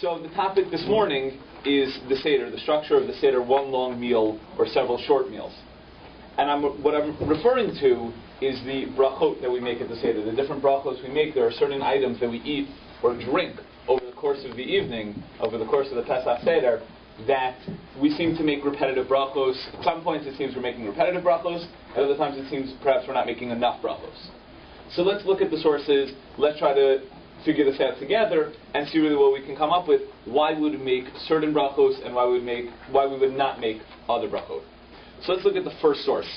So the topic this morning is the Seder, the structure of the Seder, one long meal or several short meals. And what I'm referring to is the brachot that we make at the Seder. The different brachos we make, there are certain items that we eat or drink over the course of the evening, over the course of the Pesach Seder, that we seem to make repetitive brachos. At some points it seems we're making repetitive brachos, at other times it seems perhaps we're not making enough brachos. So let's look at the sources, let's try to figure this out together and see really what we can come up with, why we would make certain brachos and why we would not make other brachos. So let's look at the first source,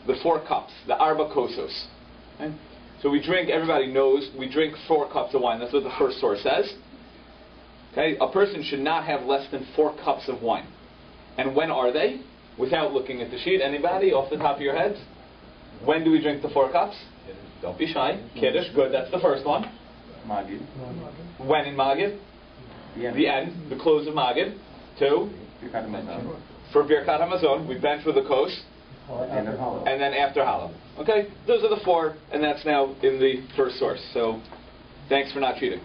the 4 cups, the arba kosos. Okay? So we drink, everybody knows, we drink 4 cups of wine. That's what the first source says. Okay? A person should not have less than 4 cups of wine. And when are they? Without looking at the sheet. Anybody off the top of your heads? When do we drink the 4 cups? Don't be shy. Kiddush, good, that's the first one. Magid. When in Magid? The end, the close of Magid. 2. For Birkat HaMazon, we bench with the kos. And then after Halal. Okay? Those are the 4, and that's now in the first source. So, thanks for not cheating.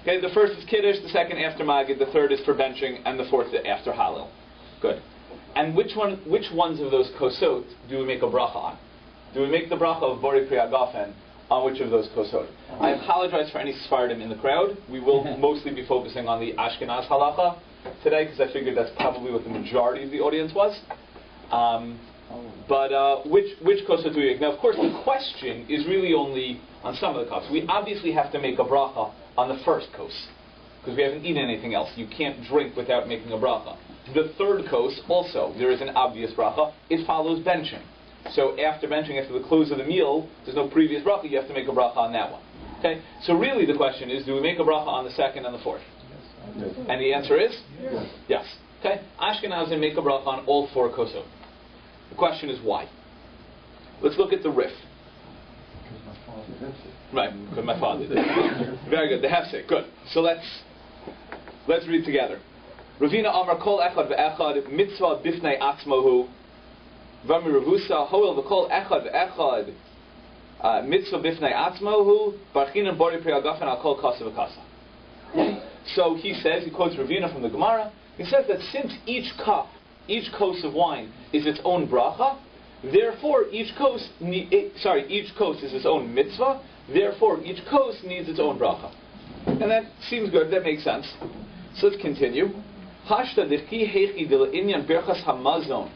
Okay, the first is Kiddush, the second after Magid, the third is for benching, and the 4th is after Halal. Good. And which ones of those kosot do we make a bracha on? Do we make the bracha of Bori Pri Hagafen on which of those kosot? I apologize for any Sephardim in the crowd. We will mostly be focusing on the Ashkenaz halacha today, because I figured that's probably what the majority of the audience was. But which kosot do we make? Now, of course, the question is really only on some of the cups. We obviously have to make a bracha on the first kos, because we haven't eaten anything else. You can't drink without making a bracha. The third kos, also, there is an obvious bracha. It follows benching. So after benching, after the close of the meal, there's no previous bracha, you have to make a bracha on that one. Okay? So really the question is, do we make a bracha on the second and the 4th? Yes. And the answer is? Yes. Yes. Okay? Ashkenazim make a bracha on all 4 kosot. The question is why? Let's look at the Rif. Because my father did it. Right, because my father did it. Very good, the hefsek, good. So let's read together. Ravina Amar Kol Echad Ve'echad Mitzvah Bifnei Atzmohu Vami Ravusa Hoel V'Kol Echad Ve'echad Mitzvah Bifnei Atzmohu Barchinan Bori Pri Hagafen Al Kol Kasa V'Kasa. So he says, he quotes Ravina from the Gemara, he says that since each cup, each kos of wine is its own bracha, therefore each kos is its own mitzvah, therefore each kos needs its own bracha. And that seems good, that makes sense. So let's continue. Hashta dirki hechi de inyan birchas hamazon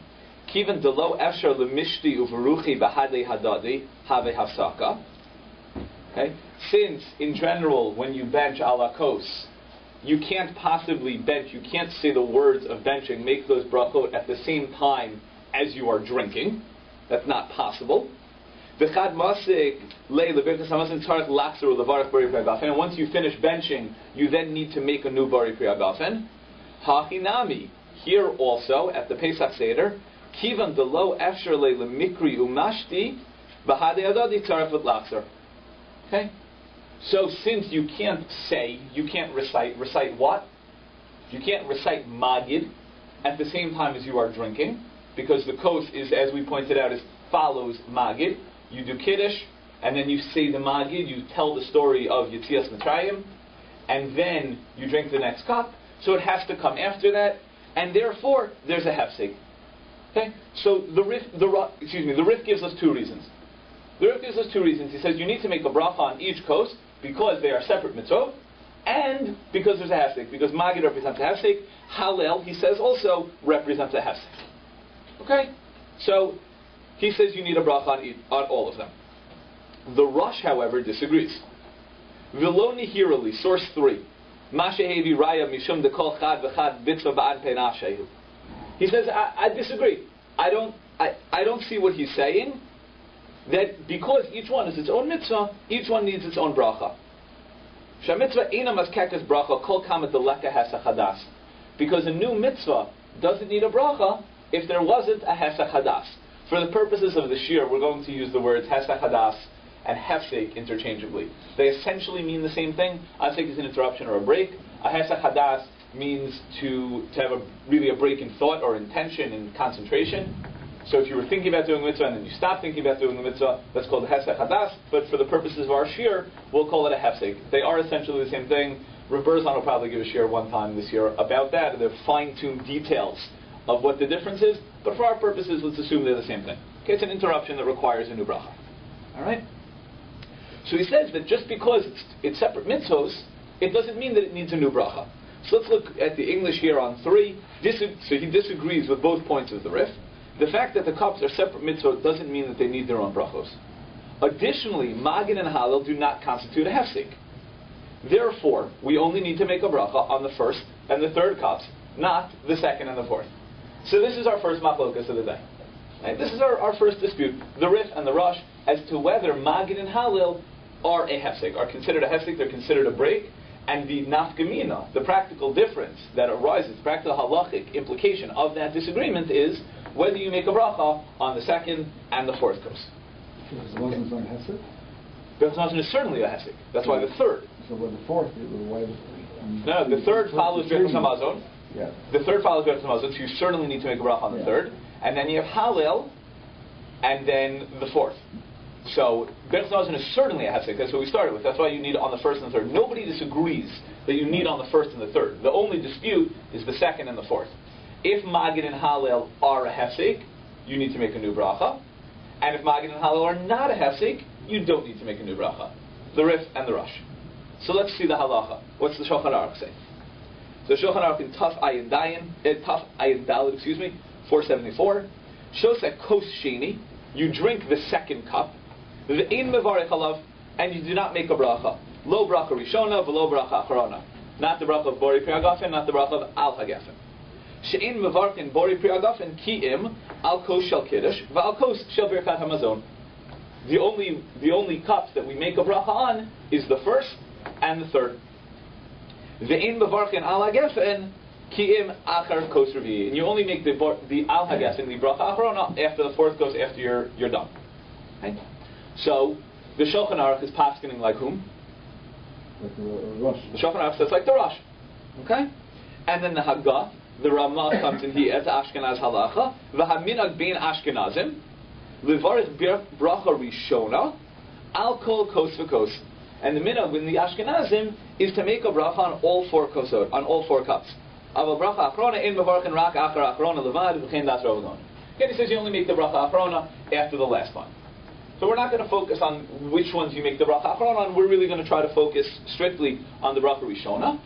kiven de lo efshar lemishti uveruchi bahadei hadadi have hafsaka. Okay? Since in general when you bench ala kos, you can't possibly bench, you can't say the words of benching, make those brachot at the same time as you are drinking. That's not possible. And once you finish benching, you then need to make a new Bori Pri Hagafen. Hachinami, here also at the Pesach Seder, Kivan delo efshar le lemikri umashti bahadei adadi tzaref l'achzer. Okay? So since you can't recite what? You can't recite Magid at the same time as you are drinking, because the kos is, as we pointed out, follows Magid. You do Kiddush, and then you say the Magid, you tell the story of Yetzias Mitzrayim, and then you drink the next cup, so it has to come after that, and therefore there's a hefsek. Okay? So the Rif gives us 2 reasons. The Rif gives us 2 reasons. He says you need to make a bracha on each kos, because they are separate mitzvot, and because there's a hefsek, because Magid represents a hefsek, Hallel, he says, also represents a hefsek. Okay? So, he says you need a bracha on all of them. The Rosh, however, disagrees. Viloni Hirali, source 3. Mashehevi Raya Mishum Dekol Chad V'Chad Bitzva Ba'an Peinashehu. He says, I disagree. I don't see what he's saying. That because each one is its own mitzvah, each one needs its own bracha. Shamitzvah Eina Maskekas Bracha Kol Kamat Deleka Hesach Hadas. Because a new mitzvah doesn't need a bracha if there wasn't a Hesach Hadas. For the purposes of the shir, we're going to use the words Hesach Hadas and Hefsek interchangeably. They essentially mean the same thing. Hefsek is an interruption or a break. A Hesach Hadas means to have really a break in thought or intention and concentration. So if you were thinking about doing a mitzvah and then you stopped thinking about doing the mitzvah, that's called a hesek hadas. But for the purposes of our shir, we'll call it a hefsek. They are essentially the same thing. Rav Berzon will probably give a share one time this year about that, and the fine-tuned details of what the difference is, but for our purposes, let's assume they're the same thing. Okay, it's an interruption that requires a new bracha. All right? So he says that just because it's separate mitzvos, it doesn't mean that it needs a new bracha. So let's look at the English here on 3. So he disagrees with both points of the Rif. The fact that the cups are separate mitzvot doesn't mean that they need their own brachos. Additionally, Magid and Hallel do not constitute a hefsek. Therefore, we only need to make a bracha on the first and the third cups, not the second and the fourth. So this is our first machlokas of the day. Right? This is our first dispute, the Rif and the Rosh, as to whether Magid and Hallel are a hefsek, are considered a hefsek, they're considered a break, and the nafkamina, the practical difference that arises, the practical halachic implication of that disagreement is whether you make a bracha on the second and the fourth kos. Because it wasn't on hefsek? Because it is certainly a hefsek. That's why the third. So when the fourth, why No, the third follows Birchas Hamazon. Yeah. The third follows Birchas Hamazon, so you certainly need to make a bracha on the third. And then you have Hallel, and then the fourth. So Birchas Hamazon is certainly a hefsek. That's what we started with. That's why you need on the first and the third. Nobody disagrees that you need on the first and the third. The only dispute is the second and the fourth. If Magid and Hallel are a hefsek, you need to make a new bracha. And if Magid and Hallel are not a hefsek, you don't need to make a new bracha. The Rif and the Rosh. So let's see the halacha. What's the Shulchan Aruch say? So Shulchan Aruch in Taf Ayin Daled, 474, shows that kos sheni, you drink the second cup, v'ein mevarech alav, and you do not make a bracha. Lo bracha rishona, v'lo bracha acharona. Not the bracha of bori pri hagafen, not the bracha of al hagafen. She'in mevarchin bori pri hagafen ki'im al kos shel kiddush, v'al kos shel birkat hamazon. The only cups that we make a bracha on is the first and the third. Ve'in mevarchin al hagafen ki'im achar kos revi'i. And you only make the al hagafen, the bracha acharona, after the fourth kos, after you're done. Right? So the Shulchan Aruch is paskening like whom? Like the Rosh. The Shulchan Aruch says like the Rosh. Okay? And then the Haggah, the Ramah comes in here as Ashkenaz halacha, v'haminag bein Ashkenazim, levarich bracha rishona, al kol kos v'kos. And the minhag in the Ashkenazim is to make a bracha on all four kosot, on all four cups. Aval bracha achrona in mevarchin rak achar achrona levad v'chein das Rav Gon. Again, he says you only make the bracha achrona after the last one. So we're not going to focus on which ones you make the bracha achrona on. We're really going to try to focus strictly on the bracha rishona.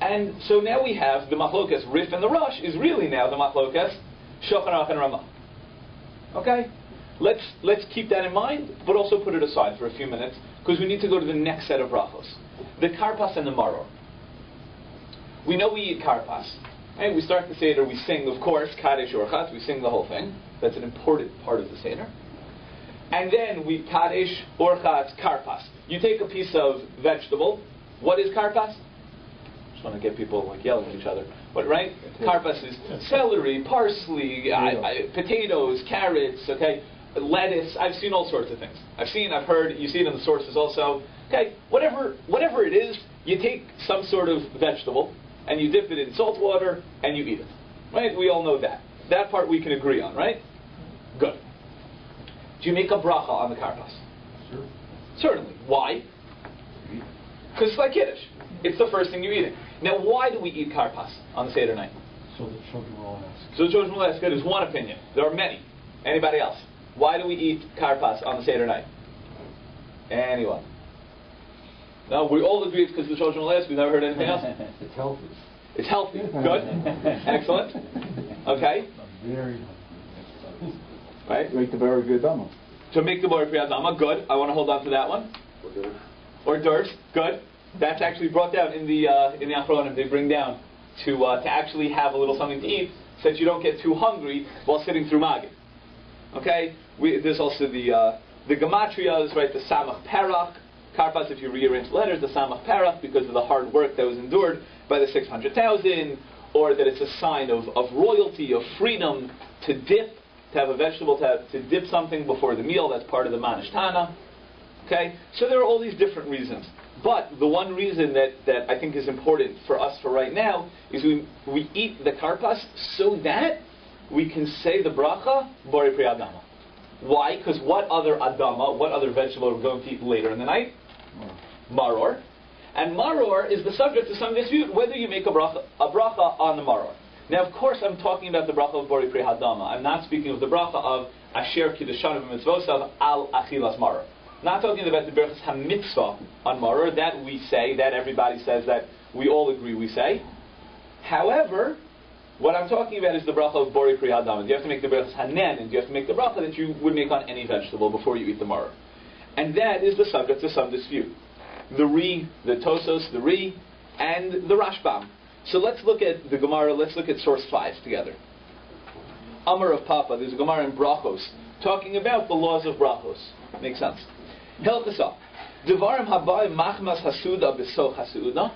And so now we have the machlokas Rif and the Rosh is really now the machlokas Shulchan Aruch and Ramah. Okay? Let's keep that in mind, but also put it aside for a few minutes, because we need to go to the next set of brachos. The karpas and the maror. We know we eat karpas. Right? We start the Seder, we sing, of course, Kadesh Orchat, we sing the whole thing. That's an important part of the Seder. And then we Kadesh Orchat karpas. You take a piece of vegetable. What is karpas? Just want to get people like yelling at each other. What, right? Karpas is celery, parsley, potatoes, carrots, okay? Lettuce. I've seen all sorts of things. I've heard, you see it in the sources also. Okay, whatever it is, you take some sort of vegetable and you dip it in salt water and you eat it. Right? We all know that. That part we can agree on, right? Good. Do you make a bracha on the karpas? Sure. Certainly. Why? Because it's like Kiddush. It's the first thing you're eating. Now, why do we eat karpas on the Seder night? So the children will ask. So the children will ask. Good is one opinion. There are many. Anybody else? Why do we eat karpas on the Seder night? Anyone? No, we all agree it's because the children will ask. We've never heard anything else. It's healthy. It's healthy. Good. Excellent. Okay. Very healthy. Right. Make the very good dama. To make the bori pri hadama. Good. I want to hold on to that one. Or d'oeuvres. Good. That's actually brought down in the Achronim. They bring down to actually have a little something to eat, so that you don't get too hungry while sitting through Magid. Okay. There's also the gematrias, right? The samach perach. Karpas, if you rearrange letters, the samach perach, because of the hard work that was endured by the 600,000, or that it's a sign of royalty, of freedom to dip, to have a vegetable, to dip something before the meal. That's part of the manishtana. Okay, so there are all these different reasons. But the one reason that I think is important for us for right now is we eat the karpas so that we can say the bracha bori pri adama. Why? Because what other adama, what other vegetable are we going to eat later in the night? Maror. And maror is the subject to some dispute whether you make a bracha on the maror. Now, of course, I'm talking about the bracha of Bori Pri Hadama. I'm not speaking of the bracha of Asher Kiddushan Mitzvosav Al Achilas Maror. Not talking about the Berachas HaMitzvah on maror, that we say, that everybody says, that we all agree we say. However, what I'm talking about is the bracha of Bori Pri Hadama. You have to make the Berachas Hanen, and you have to make the bracha that you would make on any vegetable before you eat the maror. And that is the subject to some dispute. The Ri, the Tosos, the Ri, and the Rashbam. So let's look at the Gemara, let's look at source 5 together. Amar of Papa, there's a Gemara in Brachos, talking about the laws of Brachos. Makes sense. Helchasa. Devarim habai machmas hasuda besoch hasuda.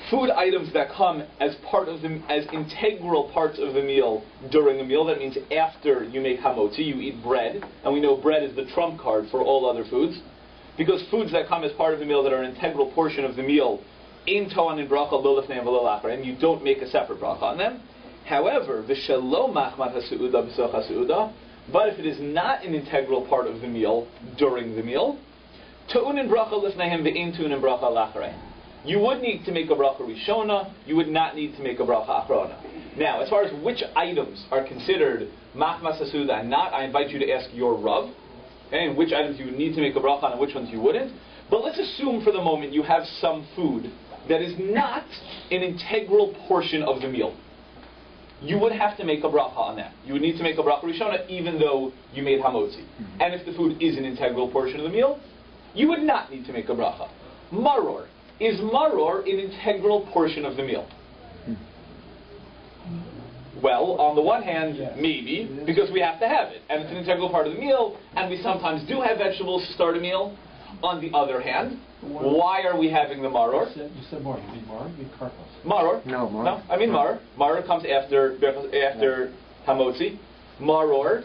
Food items that come as part of the, as integral parts of the meal during the meal. That means after you make hamotzi, you eat bread, and we know bread is the trump card for all other foods, because foods that come as part of the meal that are an integral portion of the meal, in toan and bracha lo lefnei v'lo lachar, and you don't make a separate bracha on them. However, v'shelo machmat hasuda b'soch hasuda, but if it is not an integral part of the meal during the meal, to'un and bracha lefneihem ve'in to'un and bracha lacharei. You would need to make a bracha rishona, you would not need to make a bracha achrona. Now, as far as which items are considered machmas hasuda and not, I invite you to ask your Rav, okay, and which items you would need to make a bracha on and which ones you wouldn't. But let's assume for the moment you have some food that is not an integral portion of the meal. You would have to make a bracha on that. You would need to make a bracha rishona even though you made hamotzi. And if the food is an integral portion of the meal, you would not need to make a bracha. Maror. Is maror an integral portion of the meal? Well, on the one hand, yes, maybe, because we have to have it, and it's an integral part of the meal, and we sometimes do have vegetables to start a meal. On the other hand, why are we having the maror? You said maror. You mean maror? You mean karpas? Maror. No, maror. No, I mean maror. Maror comes after hamotzi. Maror,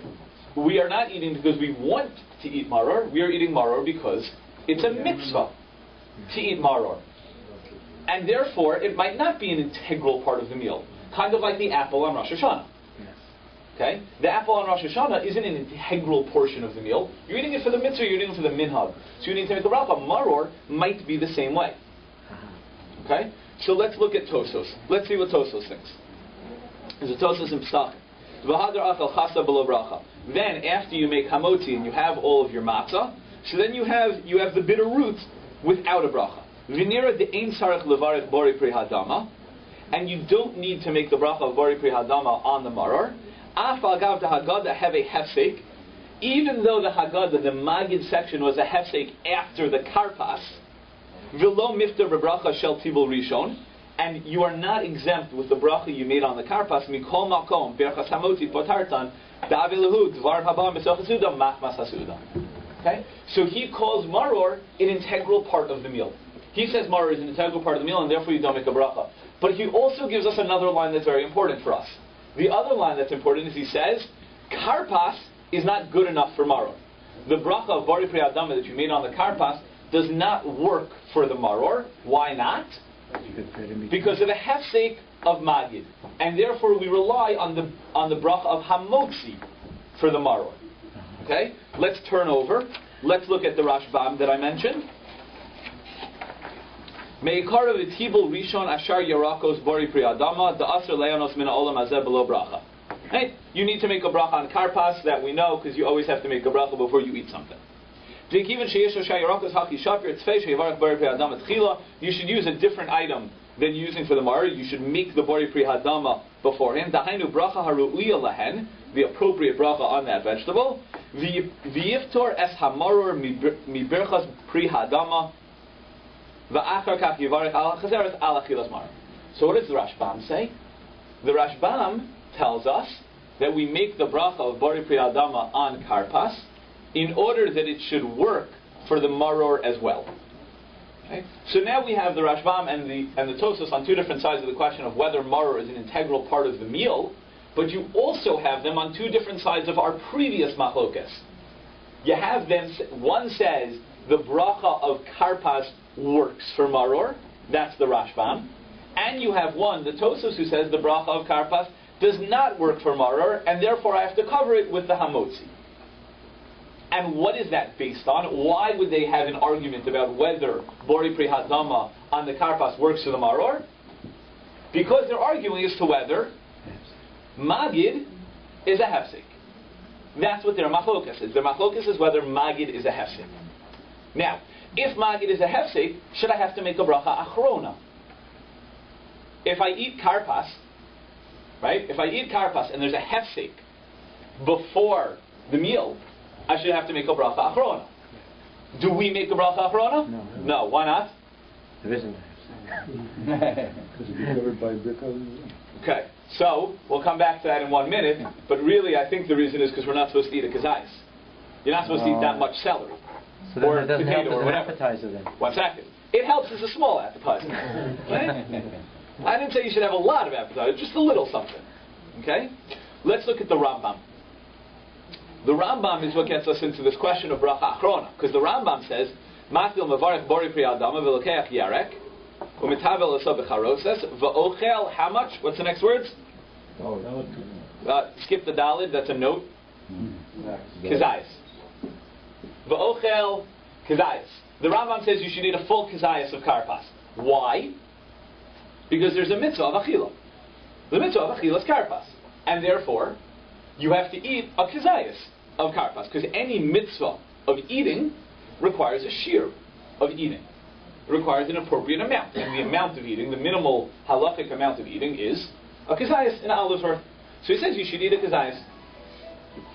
we are not eating because we want to eat maror. We are eating maror because it's a mitzvah to eat maror. And therefore, it might not be an integral part of the meal. Kind of like the apple on Rosh Hashanah. Yes. Okay? The apple on Rosh Hashanah isn't an integral portion of the meal. You're eating it for the mitzvah, you're eating it for the minhag. So you need to make a bracha. Maror might be the same way. Okay? So let's look at Tosos. Let's see what Tosos thinks. There's a Tosos in Pesach. Then, after you make hamotzi and you have all of your matzah, so then you have the bitter root without a bracha. V'nira de'ein sarach levarich bori pri hadama, and you don't need to make the bracha of bori pri hadama on the maror. Af agav the Haggadah have a hefsek, even though the Haggadah, the Magid section, was a hefsek after the karpas. V'lo mifta bracha shel tibul rishon, and you are not exempt with the bracha you made on the karpas. Mikol makom berachas hamotzi potartan da'avilahu dvar haba mesoch hasuda machmas hasuda. Okay, so he calls maror an integral part of the meal. He says maror is an integral part of the meal, and therefore you don't make a bracha. But he also gives us another line that's very important for us. The other line that's important is he says, karpas is not good enough for maror. The bracha of bori pri hadama that you made on the karpas does not work for the maror. Why not? Because of the hefsek of magid, and therefore we rely on the bracha of hamotzi for the maror. Okay, let's turn over. Let's look at the Rashbam that I mentioned. Meikara v'tibul rishon ashar yarakos bori pri adama da'asr leonos min ha'olam hazeh below bracha. Right? You need to make a bracha on karpas, that we know, because you always have to make a bracha before you eat something. You should use a different item than using for the maror. You should make the bori pri hadama beforehand. Dahainu bracha haru'uya lahen, the appropriate bracha on that vegetable. V'yiftor es hamaror mi berchas pri hadama. So what does the Rashbam say? The Rashbam tells us that we make the bracha of bori pri hadama on karpas in order that it should work for the maror as well. Okay? So now we have the Rashbam and the Tosos on two different sides of the question of whether maror is an integral part of the meal, but you also have them on two different sides of our previous machlokes. You have them, one says the bracha of karpas works for maror, that's the Rashbam, and you have one, the Tosos, who says the bracha of karpas does not work for maror, and therefore I have to cover it with the hamotzi. And what is that based on? Why would they have an argument about whether Bori Pri Hadama on the Karpas works for the Maror? Because they're arguing as to whether Magid is a Hefsek. That's what their machlokas is. Their machlokas is whether Magid is a Hefsek. Now, if Magid is a Hefsek, should I have to make a bracha achrona? If I eat Karpas, right? If I eat Karpas and there's a Hefsek before the meal, I should have to make a bracha achrona. Do we make a bracha achrona? No. No. Why not? There isn't a because it's covered by brick. Okay, so we'll come back to that in 1 minute, but really I think the reason is because we're not supposed to eat a kazayas. You're not supposed to eat that much celery. So then or it doesn't help potato as or an whatever. appetizer then. 1 second. It helps as a small appetizer. Right? I didn't say you should have a lot of appetizer, just a little something. Okay? Let's look at the Rambam. The Rambam is what gets us into this question of bracha achrona, because the Rambam says, Matil mevarech bori pri adama v'lokeach yarek u'mitavel eso b'charoses v'ochel how much? What's the next words? Skip the dalid, that's a note. Kazayas. V'ochel kazayas. The Rambam says you should eat a full kazayas of karpas. Why? Because there's a mitzvah of achila. The mitzvah of achila is karpas. And therefore, you have to eat a kazayas of karpas. Because any mitzvah of eating requires a shear of eating. It requires an appropriate amount. And the amount of eating, the minimal halachic amount of eating is a kazayas in olive worth. So he says you should eat a kazayas.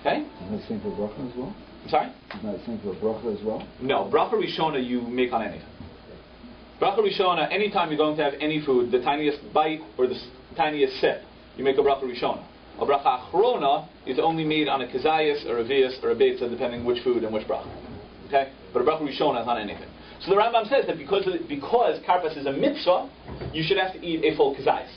Okay? Isn't that the same for bracha as well? I'm sorry? Isn't that the same for bracha as well? No, bracha rishona you make on anything. Bracha rishona, anytime you're going to have any food, the tiniest bite or the tiniest sip, you make a bracha rishona. A bracha achrona is only made on a kazayas or a vias or a beitza, depending which food and which bracha. Okay? But a bracha rishona is on anything. So the Rambam says that because karpas is a mitzvah, you should have to eat a full kazayas.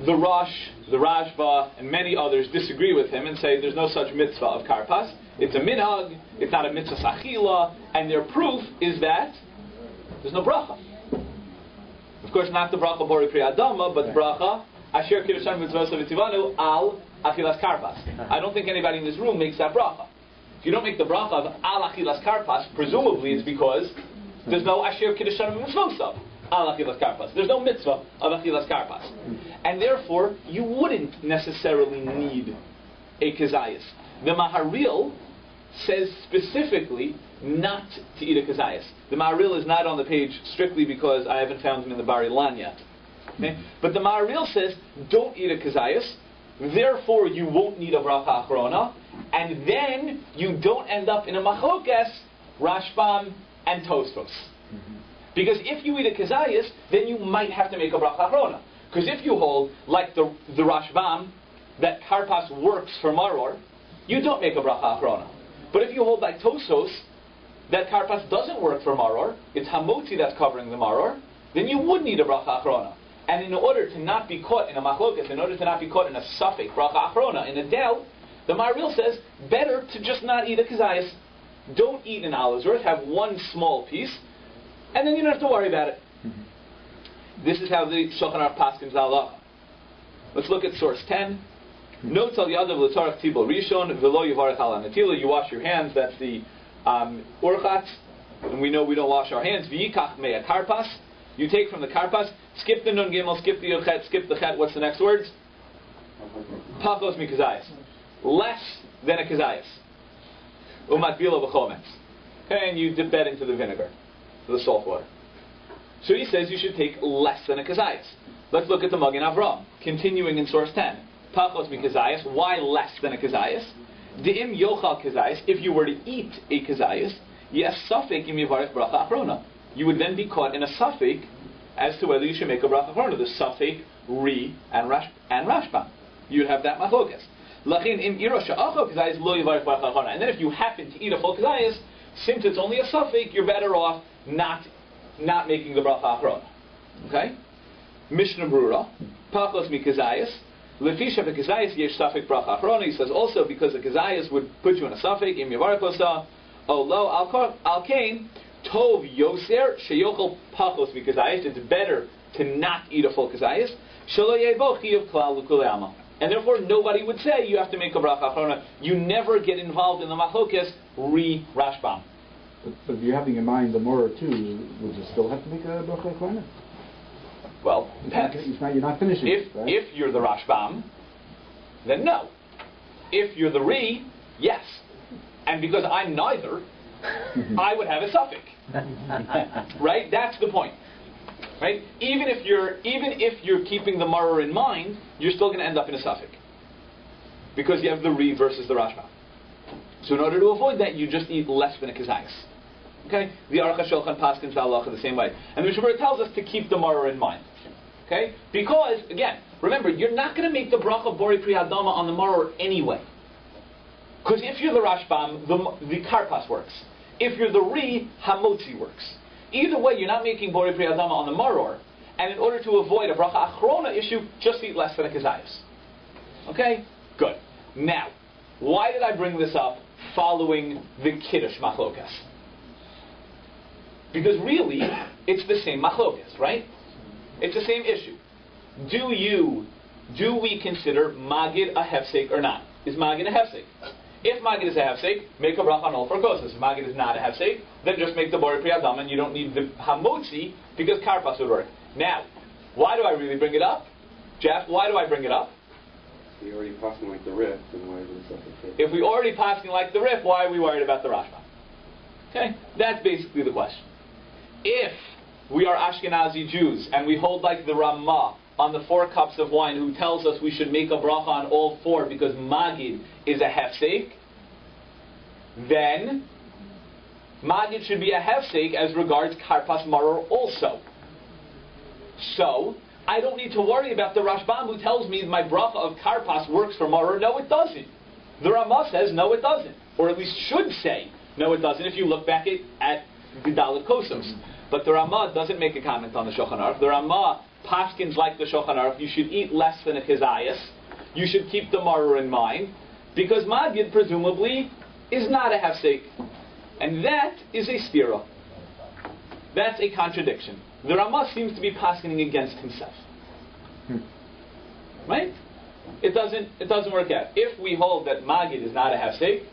The Rosh, the Rashba, and many others disagree with him and say there's no such mitzvah of karpas. It's a minhag, it's not a mitzvah sachila, and their proof is that there's no bracha. Of course, not the bracha bori pri adama, but the bracha asher kiddushan mitzvah v'tivanu al achilas karpas. I don't think anybody in this room makes that bracha. If you don't make the bracha of al achilas karpas, presumably it's because there's no asher kiddushan mitzvah al achilas karpas. There's no mitzvah of achilas karpas. And therefore, you wouldn't necessarily need a kazayas. The Maharil says specifically not to eat a kazayas. The Maharil is not on the page strictly because I haven't found him in the Bar Ilan yet. Okay? But the Maharil says, don't eat a kazayas, therefore you won't need a bracha achrona, and then you don't end up in a machlokes, Rashbam, and Tosfos. Because if you eat a kazayas, then you might have to make a bracha achrona. Because if you hold, like the Rashbam, that karpas works for maror, you don't make a bracha achrona. But if you hold like Tosos, that karpas doesn't work for maror, it's hamotzi that's covering the maror, then you would need a bracha achrona. And in order to not be caught in a machlokas, in order to not be caught in a suffix, bracha achrona, in a doubt, the Maharil says, better to just not eat a kazayas. Don't eat an olive's worth, have one small piece, and then you don't have to worry about it. This is how the Shulchan Aruch paskins halacha. Let's look at source 10. Notes al yadav l'tzarech tibul rishon v'lo yivarech al hanetila. You wash your hands. That's the urchatz, and we know we don't wash our hands. V'yikach mei karpas. You take from the karpas. Skip the nun gimel. Skip the yochet. Skip the chet. What's the next words? Pachos mi kazayas. Less than a kazayas. Umat bilo b'chometz. Okay, and you dip that into the vinegar, the salt water. So he says you should take less than a kazayas. Let's look at the Magen Avram, continuing in source 10. Pachos mi kazayas. Why less than a kazayas? De'im yochal kazayas. If you were to eat a kazayas, yes, safek im yivarech bracha achrona. You would then be caught in a safek as to whether you should make a bracha achrona. The safek, ri, and rashbam. You'd have that machlokas. Lachin im iro sha'acho kazayas lo yivarech bracha achrona. And then if you happen to eat a full kazayas, since it's only a safek, you're better off not making the bracha achrona. Okay? Mishnah Brura, Pachos mi kazayas, Lefisha v'kazayas yesh safek bracha achrona. He says also because the kazayas would put you in a safek, im yavarech osa, o lo al kain, tov yoser sheyochel pachos mi kazayas. It's better to not eat a full kazayas. Shelo yebo chiyuv klal l'kulei alma. And therefore, nobody would say you have to make a bracha achrona. You never get involved in the machlokes Rashbam. But if you're having in mind the Morah too, would you still have to make a bracha achrona? Well, depends. You're not finishing right? If you're the Rashbam, then no. If you're the Re, yes. And because I'm neither, I would have a suffix. Right? That's the point. Right? Even if you're keeping the Maror in mind, you're still going to end up in a suffix. Because you have the Re versus the Rashbam. So in order to avoid that, you just eat less than a kazayas. Okay? The Aruch HaShulchan Paskins V'Halacha the same way. And the Mishnah Berurah tells us to keep the Maror in mind. Okay? Because, again, remember, you're not going to make the bracha of Bori Pri Hadama on the Maror anyway. Because if you're the Rashbam, the Karpas works. If you're the Re, Hamotzi works. Either way, you're not making Bori Pri Hadama on the Maror, and in order to avoid a bracha achrona issue, just eat less than a kazayas. Okay? Good. Now, why did I bring this up following the Kiddush machlokas? Because really, it's the same machlokas, right? It's the same issue. Do we consider Magid a hefsek or not? Is Magid a hefsek? If Magid is a hefsek, make a bracha on all four kosas. If Magid is not a hefsek, then just make the Bori Pri Hadama, and you don't need the Hamotzi because Karpas would work. Now, why do I really bring it up? Jeff, why do I bring it up? We already passing like the Rif, then why is it such a If we already passing like the Rif, why are we worried about the Rashbam? Okay, that's basically the question. If we are Ashkenazi Jews and we hold like the Ramah on the 4 cups of wine, who tells us we should make a bracha on all 4 because Magid is a hefsek, then Magid should be a hefsek as regards Karpas Maror also. So, I don't need to worry about the Rashbam who tells me my bracha of Karpas works for Maror. No, it doesn't. The Ramah says no, it doesn't. Or at least should say no, it doesn't if you look back at the Dalit Kosos. But the Ramah doesn't make a comment on the Shulchan Aruch. The Ramah paskins like the Shulchan Aruch. You should eat less than a kazayas. You should keep the Maror in mind, because Magid presumably is not a hefsek, and that is a stira. That's a contradiction. The Ramah seems to be paskining against himself. Right? It doesn't work out. If we hold that Magid is not a hefsek,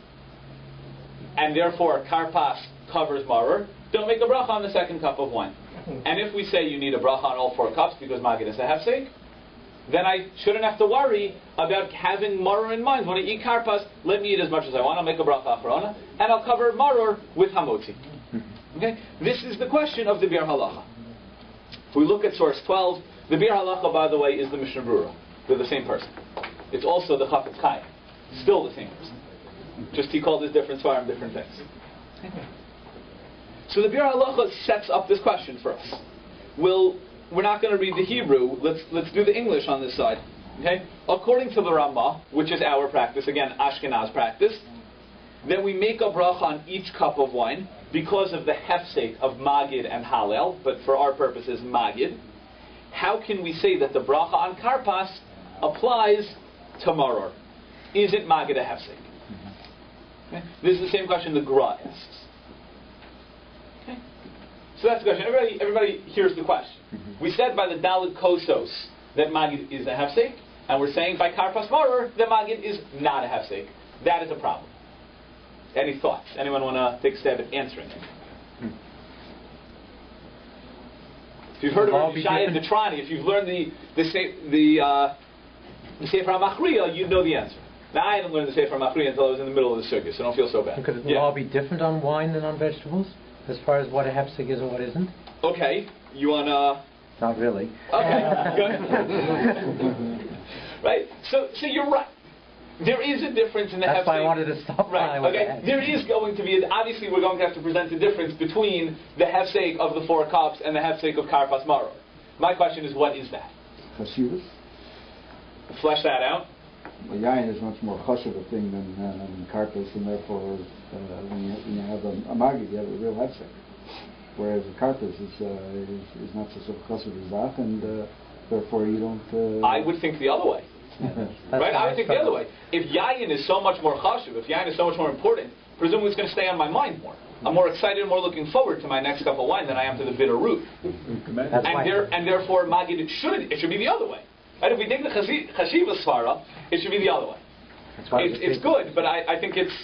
and therefore Karpas covers Maror, don't make a bracha on the 2nd cup of wine. And if we say you need a bracha on all 4 cups because Magid is a hefsek, then I shouldn't have to worry about having Maror in mind. When I eat Karpas, let me eat as much as I want. I'll make a bracha achrona, and I'll cover Maror with Hamotzi. Okay? This is the question of the Bir Halacha. If we look at source 12, the Bir Halacha, by the way, is the Mishnah Berurah. They're the same person. It's also the Chafetz Chaim. Still the same person. Just he called his different svarim different things. So the Bir Halacha sets up this question for us. We're not going to read the Hebrew. Let's do the English on this side. Okay? According to the Ramah, which is our practice, again, Ashkenaz practice, then we make a bracha on each cup of wine because of the hefsek of Magid and Hallel, but for our purposes, Magid. How can we say that the bracha on Karpas applies to Maror? Is it Magid a hefsek? Okay? This is the same question the Gra asks. Okay? So that's the question. Everybody hears the question. We said by the Dalit Kosos that Magid is a hefsek, and we're saying by Karpas Maror that Magid is not a hefsek. That is a problem. Any thoughts? Anyone want to take a stab at answering it? If you've heard of Rabbi Shai and Detrani, if you've learned the Sefer HaMachriya, you'd know the answer. Now, I didn't learn the Sefer HaMachriya until I was in the middle of the circus, so don't feel so bad. Could the law be different on wine than on vegetables, as far as what a hefsek is or what isn't? Okay, you want to... Not really. Okay, good. Right, so you're right. There is a difference in the hefsek. That's why I wanted to stop. Right, okay. There is going to be, obviously we're going to have to present a difference between the hefsek of the 4 cups and the hefsek of Karpas Maror. My question is, what is that? Chashivas? Flesh that out. Well, yayin is much more chashuv a thing than Karpas, and therefore when you have a Magid, you have a real hefsek. Whereas the Karpas is not such a chashuv as that, and therefore you don't... I would think the other way. Right? I would think the other way. If yayin is so much more chashuv, if yayin is so much more important, presumably it's going to stay on my mind more. I'm more excited and more looking forward to my next cup of wine than I am to the bitter root. And therefore, Magid, it should be the other way. Right? If we take the chashiva svara, it should be the other way. It's good, but I think it's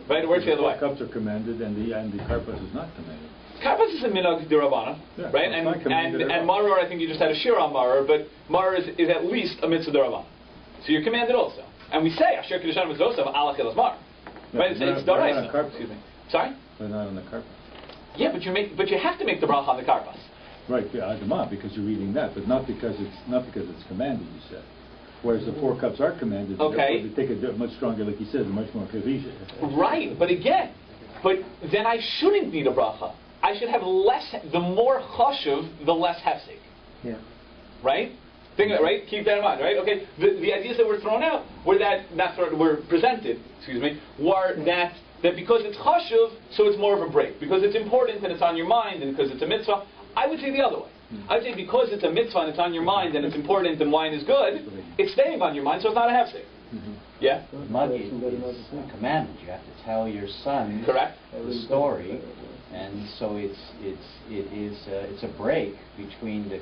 right. It works the other way. Cups are commanded, and the karpas is not commanded. Karpas is a minhag d'Rabbanan, right? And maror, I think you just had a shir on maror, but maror is at least a mitzvah d'Rabbanan. So you're commanded also. And we say asher kedushan mitzvosav ala chelas mar. Right? It's d'oraisa. Excuse me. Sorry. But not on the karpas. Yeah, but you have to make the bracha on the karpas. Right, adamah, because you're reading that, but not because it's commanded. You said. Whereas the 4 cups are commanded, okay. They take a much stronger, like you said, much more kavisha. Right, but then I shouldn't need a bracha. I should have less. The more chashuv, the less hefsek. Yeah. Right. Think of it, right? Keep that in mind, right? Okay. The ideas that were thrown out were presented. Excuse me. Were that because it's chashuv, so it's more of a break. Because it's important and it's on your mind, and because it's a mitzvah. I would say the other way. I would say because it's a mitzvah and it's on your mind and it's important and wine is good, it's staying on your mind, so it's not a hefsek. Yeah? Magi is a commandment. You have to tell your son correct the story, and so it's a break between the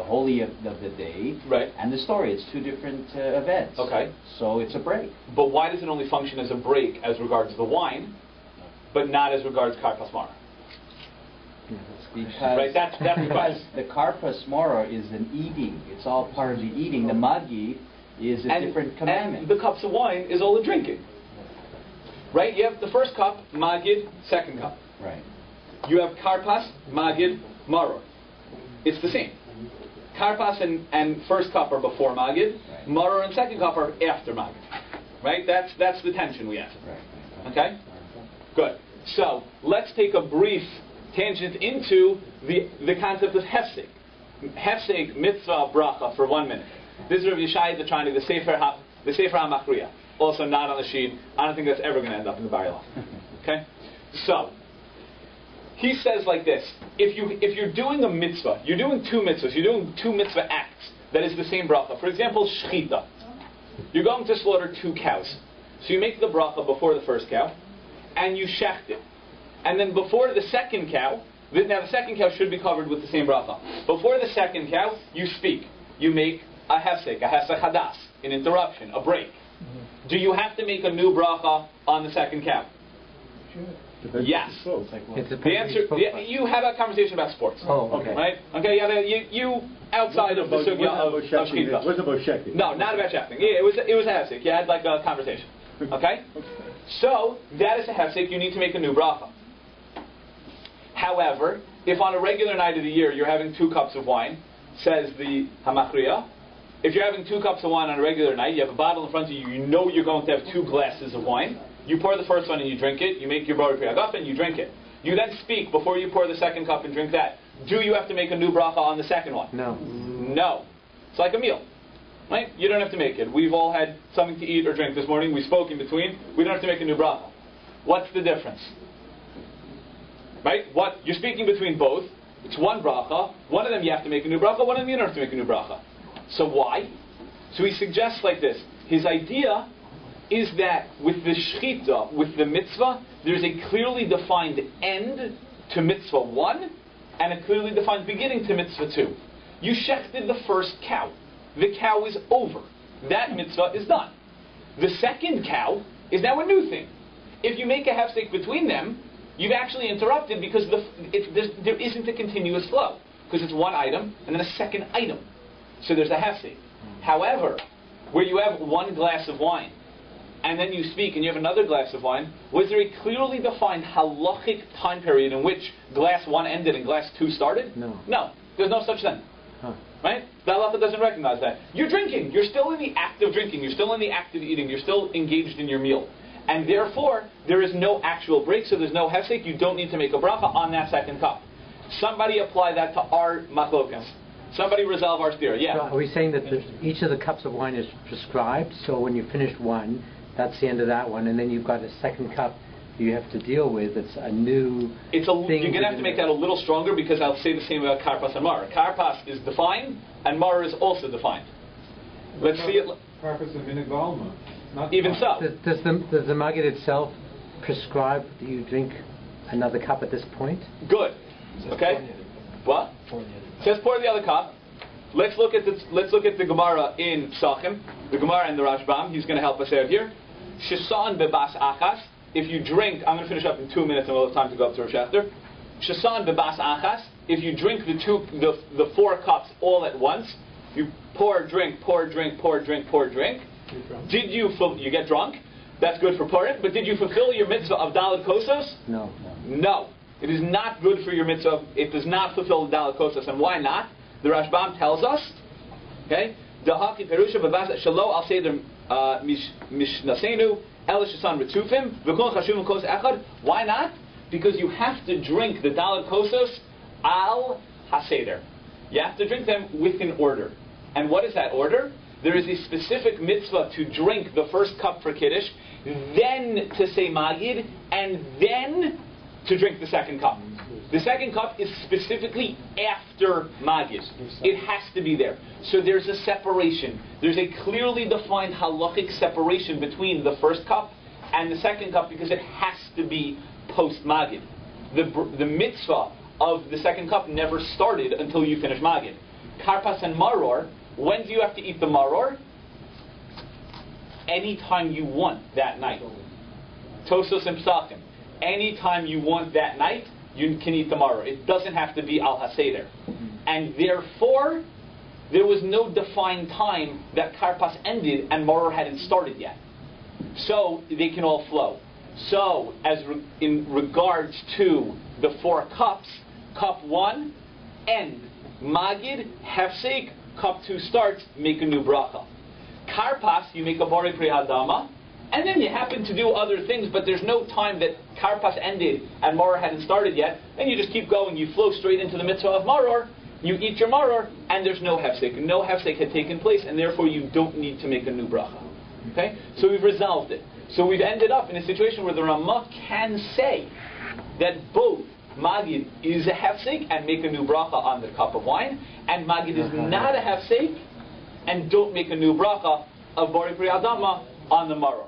holy of the day right. and the story. It's 2 different events. Okay. So it's a break. But why does it only function as a break as regards the wine, but not as regards karpas mara? Because right, that's the karpas mara is an eating. It's all part of the eating. The magi is a different commandment. And the cups of wine is all the drinking. Right? You have the first cup, magid, second cup. Right. You have karpas, magid, maror. It's the same. Karpas and first cup are before magid. Right. Maror and second cup are after magid. Right? That's the tension we have. Right. Okay? Good. So let's take a brief tangent into the concept of hefsek. Hefsek, mitzvah, bracha for 1 minute. This is Rav Yishai the Trani, the Sefer HaMachriya. Also not on the sheet. I don't think that's ever going to end up in the Bari Law. Okay? So, he says like this. If you're doing a mitzvah, you're doing 2 mitzvahs, you're doing 2 mitzvah acts, that is the same bracha. For example, shchita. You're going to slaughter 2 cows. So you make the bracha before the first cow, and you shecht it. And then before the second cow, now the second cow should be covered with the same bracha. Before the second cow, you speak. You make a hefsek hadas, an interruption, a break. Do you have to make a new bracha on the second cow? Sure. Yes. The answer, you have a conversation about sports. Oh, okay. Right? Okay, yeah, you outside of the sugya of shechita. What's about shechting? No, not about shechting. Yeah, it was a hefsek. You had like a conversation. Okay? So, that is a hefsek. You need to make a new bracha. However, if on a regular night of the year you're having 2 cups of wine, says the Hamachriya, if you're having 2 cups of wine on a regular night, you have a bottle in front of you, you know you're going to have 2 glasses of wine, you pour the first one and you drink it, you make your Bari Priyagaf and you drink it. You then speak before you pour the second cup and drink that. Do you have to make a new bracha on the second one? No. No. It's like a meal. Right? You don't have to make it. We've all had something to eat or drink this morning. We spoke in between. We don't have to make a new bracha. What's the difference? Right? You're speaking between both. It's one bracha. One of them you have to make a new bracha. One of them you don't have to make a new bracha. So why? So he suggests like this. His idea is that with the shechita, with the mitzvah, there's a clearly defined end to mitzvah 1 and a clearly defined beginning to mitzvah 2. You shechted the first cow. The cow is over. That mitzvah is done. The second cow is now a new thing. If you make a hefsek between them, you've actually interrupted because there isn't a continuous flow. Because it's one item and then a second item. So there's a hefsek. However, where you have 1 glass of wine and then you speak and you have another glass of wine, was there a clearly defined halachic time period in which glass 1 ended and glass 2 started? No. No. There's no such thing. Huh. Right? The halacha doesn't recognize that. You're drinking. You're still in the act of drinking. You're still in the act of eating. You're still engaged in your meal. And therefore, there is no actual break, so there's no hefsek. You don't need to make a bracha on that second cup. Somebody apply that to our machlokas. Somebody resolve our stira. Yeah. So are we saying that each of the cups of wine is prescribed? So when you finish one, that's the end of that one, and then you've got a second cup you have to deal with. It's a new thing. You're going to have to make that a little stronger because I'll say the same about karpas and mar. Karpas is defined, and mar is also defined. Let's see it. Karpas and minigalma. Even so. Does the Maggid itself prescribe that you drink another cup at this point? Good. Okay? What? It says pour the other cup. Let's look at the Gemara in Psachim, the Gemara and the Rashbam. He's going to help us out here. Shasan bebas achas. If you drink, I'm going to finish up in 2 minutes and we'll have time to go up to Rosh Hashanah. Shasan bebas achas. If you drink the 4 cups all at once, you pour, drink. Did you get drunk? That's good for pouring. But did you fulfill your mitzvah of Daled Kosos? No. No. It is not good for your mitzvah. It does not fulfill the Daled Kosos. And why not? The Rashbam tells us, okay, Dahaki Perusha Babasa Shalo Al Seder Mishnasenu El Shasan Ritufim V'Kol Chashum Kos Echad. Why not? Because you have to drink the Daled Kosos Al Haseder. You have to drink them within order. And what is that order? There is a specific mitzvah to drink the first cup for Kiddush, then to say Magid, and then to drink the second cup. The second cup is specifically after Magid. It has to be there. So there's a separation. There's a clearly defined halachic separation between the first cup and the second cup because it has to be post-Magid. The mitzvah of the second cup never started until you finish Magid. Karpas and Maror, when do you have to eat the Maror? Anytime you want that night. Tosos and Psachim. Anytime you want that night, you can eat the Maror. It doesn't have to be Al HaSeder. And therefore, there was no defined time that Karpas ended and Maror hadn't started yet. So, they can all flow. So, in regards to the 4 cups, cup 1, end. Magid, Hefsek, cup 2 starts, make a new bracha. Karpas, you make a Bari Pri Hadama, and then you happen to do other things, but there's no time that Karpas ended and Maror hadn't started yet, and you just keep going, you flow straight into the mitzvah of Maror, you eat your Maror, and there's no Hefsek. No Hefsek had taken place, and therefore you don't need to make a new bracha. Okay? So we've resolved it. So we've ended up in a situation where the Ramah can say that both Magid is a hefsek and make a new bracha on the cup of wine, and Magid is not a hefsek and don't make a new bracha of Bari Pri Adama on the Maror.